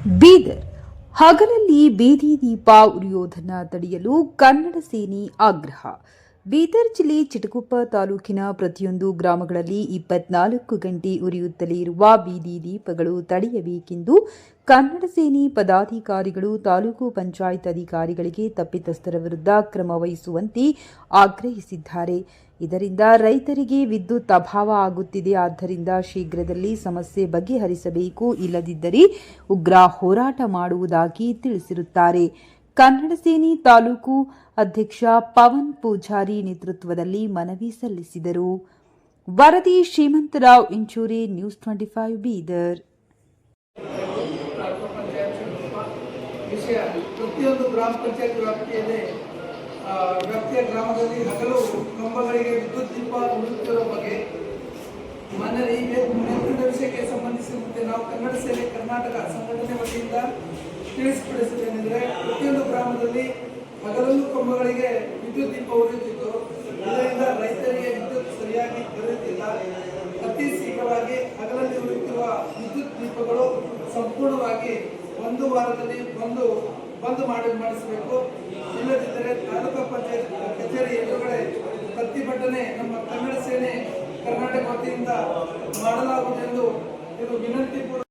ಬೀದರ್ ಹಗಲಲ್ಲಿ ಬೀದಿ ದೀಪ ಉರಿಯೋದನ್ನು ತಡೆಯಲು ಕನ್ನಡ ಸೇನೆ ಆಗ್ರಹ. ಬೀದರ್ ಜಿಲ್ಲೆ ಚಿಟಗುಪ್ಪ ತಾಲೂಕಿನ ಪ್ರತಿಯೊಂದು ಗ್ರಾಮಗಳಲ್ಲಿ 24 ಗಂಟೆ ಉರಿಯುತ್ತಲೇ ಇರುವ ಬೀದಿ ದೀಪಗಳು ತಡೆಯಬೇಕೆಂದು ಕನ್ನಡ ಸೇನೆ ಪದಾಧಿಕಾರಿಗಳು ತಾಲೂಕು ಪಂಚಾಯತ್ ಅಧಿಕಾರಿಗಳಿಗೆ ತಪ್ಪಿತಸ್ಥರ ವಿರುದ್ಧ ಕ್ರಮ ವಹಿಸುವಂತೆ ಆಗ್ರಹಿಸಿದ್ದಾರೆ. ಇದರಿಂದ ರೈತರಿಗೆ ವಿದ್ಯುತ್ ಅಭಾವ ಆಗುತ್ತಿದೆ. ಆದ್ದರಿಂದ ಶೀಘ್ರದಲ್ಲಿ ಸಮಸ್ಯೆ ಬಗೆಹರಿಸಬೇಕು, ಇಲ್ಲದಿದ್ದರೆ ಉಗ್ರ ಹೋರಾಟ ಮಾಡುವುದಾಗಿ ತಿಳಿಸಿರುತ್ತಾರೆ. ಕನ್ನಡ ಸೇನೆ ತಾಲೂಕು ಅಧ್ಯಕ್ಷ ಪವನ್ ಪೂಜಾರಿ ನೇತೃತ್ವದಲ್ಲಿ ಮನವಿ ಸಲ್ಲಿಸಿದರು. ವರದಿ ಶ್ರೀಮಂತರಾವ್ ಇಂಚೂರಿ, ನ್ಯೂಸ್ 25 ಬೀದರ್. ಪ್ರತಿಯೊಂದು ಗ್ರಾಮ ಪಂಚಾಯತ್ ವ್ಯಾಪ್ತಿಯ ಗ್ರಾಮದಲ್ಲಿ ಹಗಲು ಕಂಬಗಳಿಗೆ ವಿದ್ಯುತ್ ದೀಪ ಉಳಿಯುತ್ತಿರುವ ಬಗ್ಗೆ ಮಾನ್ಯ ಈ ಮೇಲ್ಕಂಡ ವಿಷಯಕ್ಕೆ ಸಂಬಂಧಿಸಿದಂತೆ ನಾವು ಕನ್ನಡ ಸೇನೆ ಕರ್ನಾಟಕ ಸಂಘಟನೆ ವತಿಯಿಂದ ತಿಳಿಸಿಪಡಿಸುವುದೇನೆಂದರೆ, ಪ್ರತಿಯೊಂದು ಗ್ರಾಮದಲ್ಲಿ ಹಗಲಲ್ಲೂ ಕಂಬಗಳಿಗೆ ವಿದ್ಯುತ್ ದೀಪ ಉರಿಯುತ್ತಿದ್ದು, ಇದರಿಂದ ರೈತರಿಗೆ ವಿದ್ಯುತ್ ಸರಿಯಾಗಿ ದೊರೆಯುತ್ತಿಲ್ಲ. ಅತಿ ಶೀಘ್ರವಾಗಿ ಹಗಲಲ್ಲಿ ಉರಿಯುತ್ತಿರುವ ವಿದ್ಯುತ್ ದೀಪಗಳು ಸಂಪೂರ್ಣವಾಗಿ ಒಂದು ವಾರದಲ್ಲಿ ಬಂದ್ ಮಾಡಿಸಬೇಕು. ಇಲ್ಲದಿದ್ದರೆ ತಾಲೂಕು ಪಂಚಾಯತ್ ಕಚೇರಿ ಎದುರುಗಡೆ ಪ್ರತಿಭಟನೆ ನಮ್ಮ ಕನ್ನಡ ಸೇನೆ ಕರ್ನಾಟಕ ವತಿಯಿಂದ ಮಾಡಲಾಗುವುದೆಂದು ಇದು ವಿನಂತಿ ಕೂಡ